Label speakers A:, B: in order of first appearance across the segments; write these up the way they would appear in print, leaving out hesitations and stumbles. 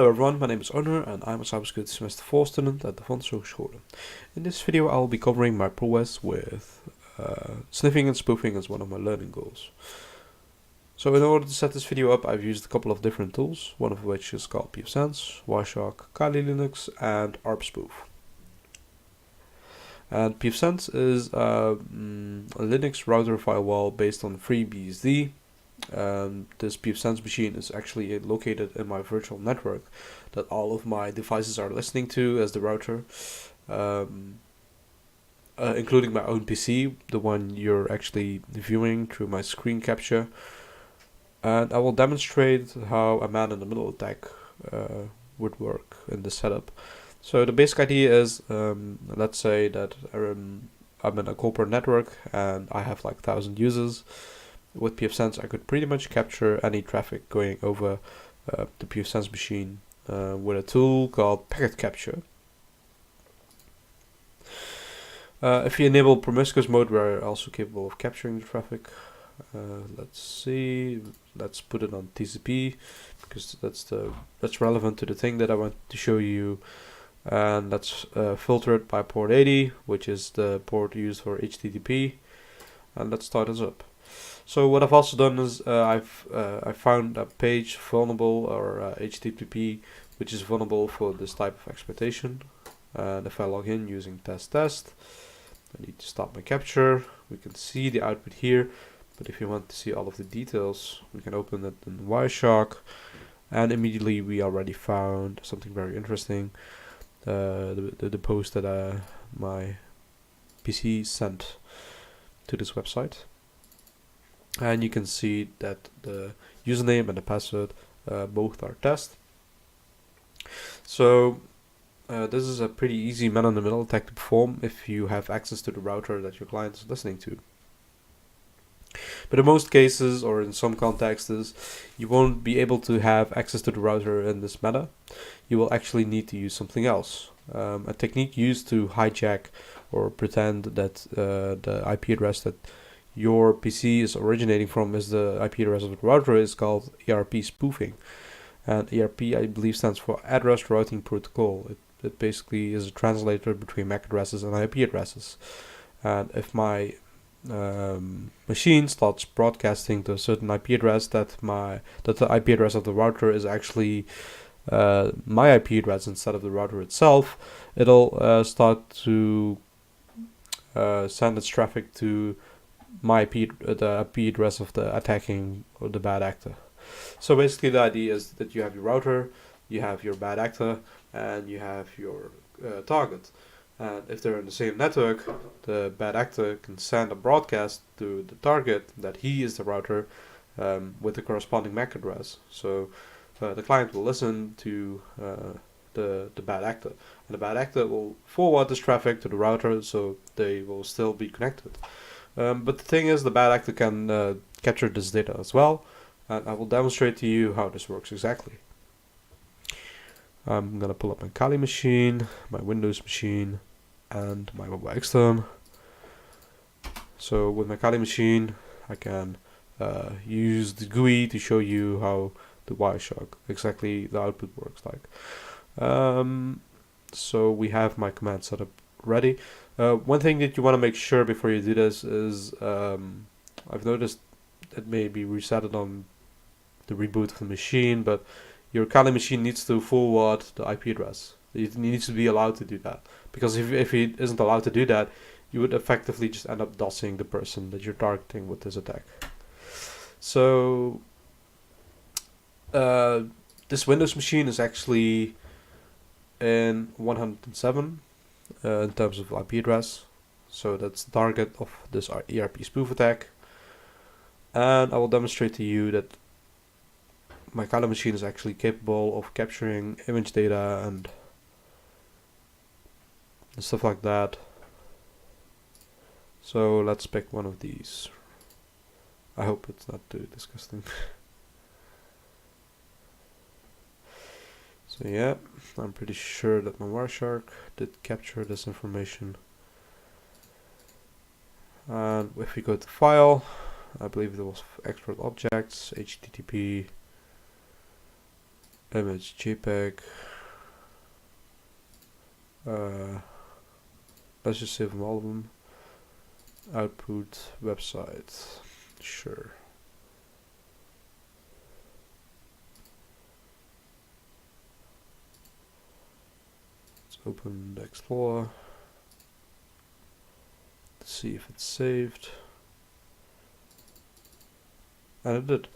A: Hello everyone, my name is Onur and I'm a cybersecurity semester 4 student at the Van Hogeschool. In this video I'll be covering my prowess with sniffing and spoofing as one of my learning goals. So in order to set this video up, I've used a couple of different tools, one of which is called pfSense, Wireshark, Kali Linux and ARPspoof. And pfSense is a Linux router firewall based on FreeBSD. This pfSense machine is actually located in my virtual network that all of my devices are listening to as the router, including my own PC, the one you're actually viewing through my screen capture. And I will demonstrate how a man-in-the-middle attack would work in this setup. So the basic idea is, let's say that I'm in a corporate network and I have like 1,000 users. With pfSense I could pretty much capture any traffic going over the pfSense machine with a tool called packet capture. If you enable promiscuous mode, we're also capable of capturing the traffic. Let's put it on TCP because that's relevant to the thing that I want to show you. And let's filter it by port 80, which is the port used for HTTP. And let's start this up. So what I've also done is I found a page vulnerable, or HTTP, which is vulnerable for this type of exploitation. And if I log in using test, I need to stop my capture. We can see the output here, but if you want to see all of the details, we can open it in Wireshark, and immediately we already found something very interesting. The post that my PC sent to this website. And you can see that the username and the password both are test. So this is a pretty easy man-in-the-middle attack to perform if you have access to the router that your client is listening to. But in most cases, or in some contexts, you won't be able to have access to the router in this manner. You will actually need to use something else. A technique used to hijack or pretend that the IP address that your PC is originating from is the IP address of the router is called ERP spoofing. And ERP, I believe, stands for Address Routing Protocol. It basically is a translator between MAC addresses and IP addresses. And if my machine starts broadcasting to a certain IP address, that the IP address of the router is actually my IP address instead of the router itself, it'll start to send its traffic to the IP address of the attacking or the bad actor. So basically the idea is that you have your router, you have your bad actor, and you have your target. And if they're in the same network, the bad actor can send a broadcast to the target that he is the router with the corresponding MAC address. So the client will listen to the bad actor, and the bad actor will forward this traffic to the router, so they will still be connected. But the thing is, the bad actor can capture this data as well, and I will demonstrate to you how this works exactly. I'm gonna pull up my Kali machine, my Windows machine, and my mobile extern. So with my Kali machine, I can use the GUI to show you how the Wireshark exactly the output works like. So we have my command setup ready. One thing that you want to make sure before you do this is I've noticed it may be resetted on the reboot of the machine, but your Kali machine needs to forward the IP address. It needs to be allowed to do that, because if it isn't allowed to do that, you would effectively just end up DOSing the person that you're targeting with this attack. So this Windows machine is actually in 107 in terms of IP address, so that's the target of this ERP spoof attack. And I will demonstrate to you that my Kali machine is actually capable of capturing image data and stuff like that. So let's pick one of these. I hope it's not too disgusting. So yeah, I'm pretty sure that my Wireshark did capture this information. And if we go to file, I believe there was export objects, HTTP, image JPEG. Let's just save them all of them. Output website. Sure. Let's open the Explorer. Let's see if it's saved. And it did.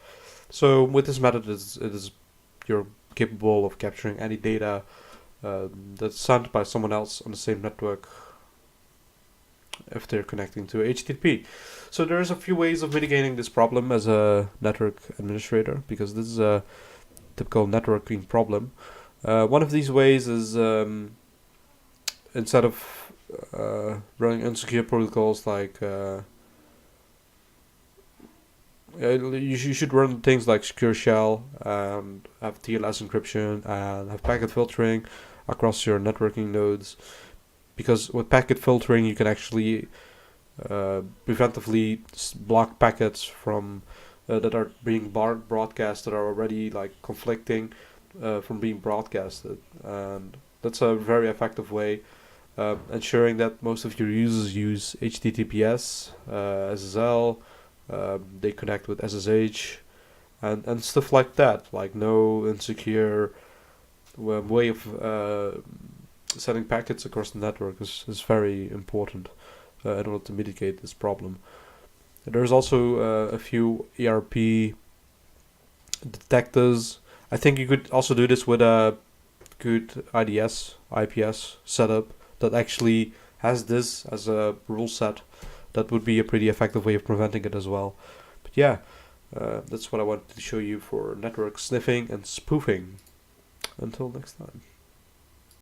A: So with this method, you're capable of capturing any data that's sent by someone else on the same network if they're connecting to HTTP. So there's a few ways of mitigating this problem as a network administrator, because this is a typical networking problem. One of these ways is instead of running unsecure protocols like you should run things like secure shell and have TLS encryption and have packet filtering across your networking nodes, because with packet filtering you can actually preventively block packets from that are being broadcast that are already like conflicting from being broadcasted, and that's a very effective way, ensuring that most of your users use HTTPS, SSL, they connect with SSH and stuff like that, like no insecure way of sending packets across the network is very important in order to mitigate this problem. There's also a few ERP detectors. I think you could also do this with a good IPS setup that actually has this as a rule set. That would be a pretty effective way of preventing it as well. But yeah, that's what I wanted to show you for network sniffing and spoofing. Until next time.